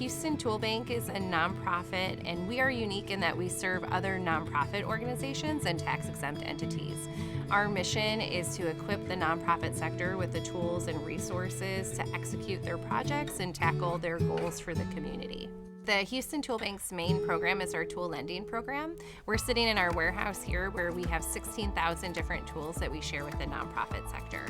Houston ToolBank is a nonprofit, and we are unique in that we serve other nonprofit organizations and tax-exempt entities. Our mission is to equip the nonprofit sector with the tools and resources to execute their projects and tackle their goals for the community. The Houston ToolBank's main program is our tool lending program. We're sitting in our warehouse here where we have 16,000 different tools that we share with the nonprofit sector.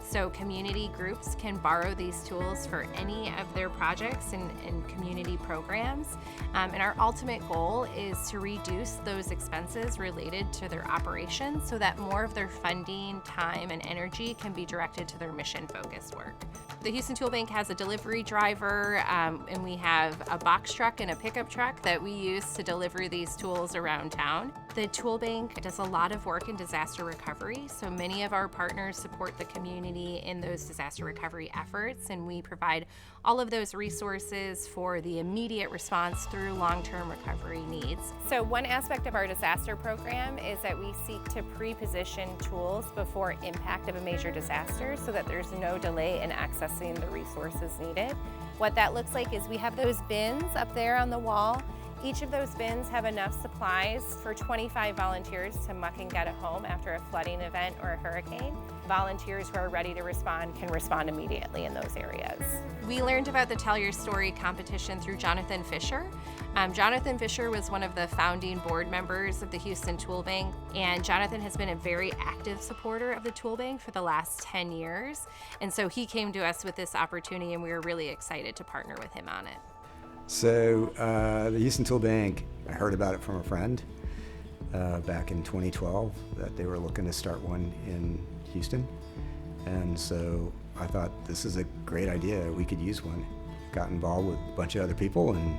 So community groups can borrow these tools for any of their projects and community programs. And our ultimate goal is to reduce those expenses related to their operations so that more of their funding, time, and energy can be directed to their mission-focused work. The Houston ToolBank has a delivery driver, and we have a box truck and a pickup truck that we use to deliver these tools around town. The ToolBank does a lot of work in disaster recovery, so many of our partners support the community in those disaster recovery efforts, and we provide all of those resources for the immediate response through long-term recovery needs. So one aspect of our disaster program is that we seek to pre-position tools before impact of a major disaster so that there's no delay in accessing the resources needed. What that looks like is we have those bins up there on the wall. Each of those bins have enough supplies for 25 volunteers to muck and get a home after a flooding event or a hurricane. Volunteers who are ready to respond can respond immediately in those areas. We learned about the Tell Your Story competition through Jonathan Fisher. Jonathan Fisher was one of the founding board members of the Houston ToolBank, and Jonathan has been a very active supporter of the ToolBank for the last 10 years. And so he came to us with this opportunity, and we were really excited to partner with him on it. So the Houston ToolBank, I heard about it from a friend back in 2012 that they were looking to start one in Houston. And so I thought this is a great idea, we could use one. Got involved with a bunch of other people and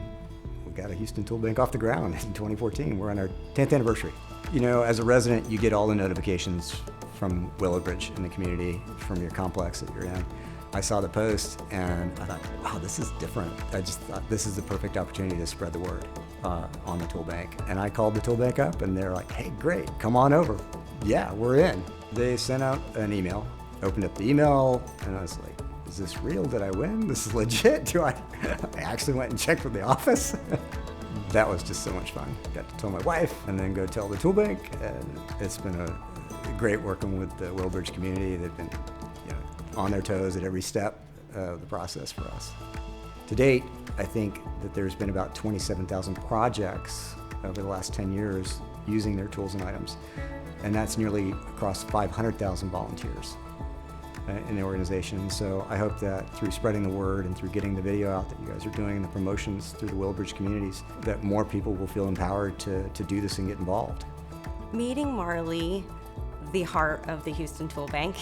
we got a Houston ToolBank off the ground in 2014. We're on our 10th anniversary. You know, as a resident, you get all the notifications from Willowbridge in the community, from your complex that you're in. I saw the post and I thought, wow, this is different. I just thought this is the perfect opportunity to spread the word on the ToolBank. And I called the ToolBank up and they're like, hey, great, come on over. Yeah, we're in. They sent out an email, opened up the email, and I was like, is this real? Did I win? This is legit? I actually went and checked with the office. That was just so much fun. Got to tell my wife and then go tell the ToolBank. And it's been a great working with the Willowbridge community. They've been on their toes at every step of the process for us. To date, I think that there's been about 27,000 projects over the last 10 years using their tools and items. And that's nearly across 500,000 volunteers in the organization. So I hope that through spreading the word and through getting the video out that you guys are doing and the promotions through the Willowbridge communities, that more people will feel empowered to do this and get involved. Meeting Marley, the heart of the Houston ToolBank,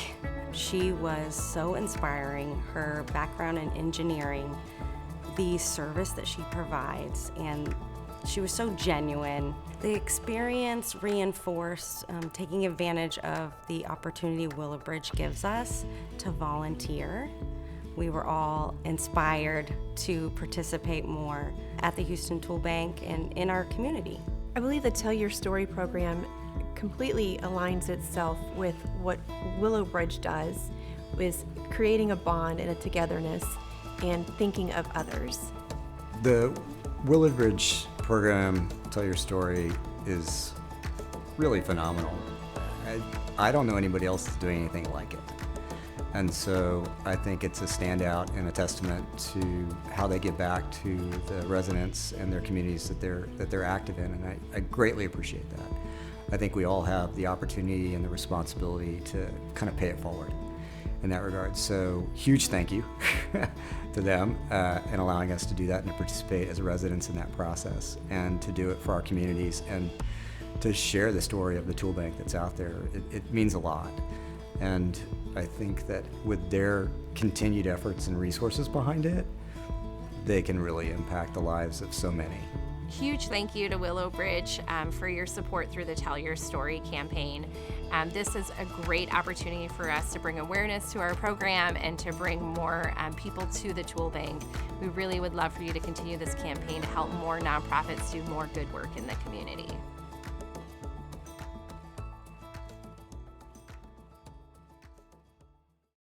she was so inspiring. Her background in engineering, the service that she provides, and she was so genuine. The experience reinforced taking advantage of the opportunity Willowbridge gives us to volunteer. We were all inspired to participate more at the Houston ToolBank and in our community. I believe the Tell Your Story program completely aligns itself with what Willowbridge does, is creating a bond and a togetherness and thinking of others. The Willowbridge program, Tell Your Story, is really phenomenal. I don't know anybody else that's doing anything like it. And so I think it's a standout and a testament to how they give back to the residents and their communities that they're active in, and I greatly appreciate that. I think we all have the opportunity and the responsibility to kind of pay it forward in that regard. So huge thank you to them in allowing us to do that and to participate as residents in that process and to do it for our communities and to share the story of the ToolBank that's out there. It means a lot. And I think that with their continued efforts and resources behind it, they can really impact the lives of so many. Huge thank you to Willowbridge for your support through the Tell Your Story campaign. This is a great opportunity for us to bring awareness to our program and to bring more people to the ToolBank. We really would love for you to continue this campaign to help more nonprofits do more good work in the community.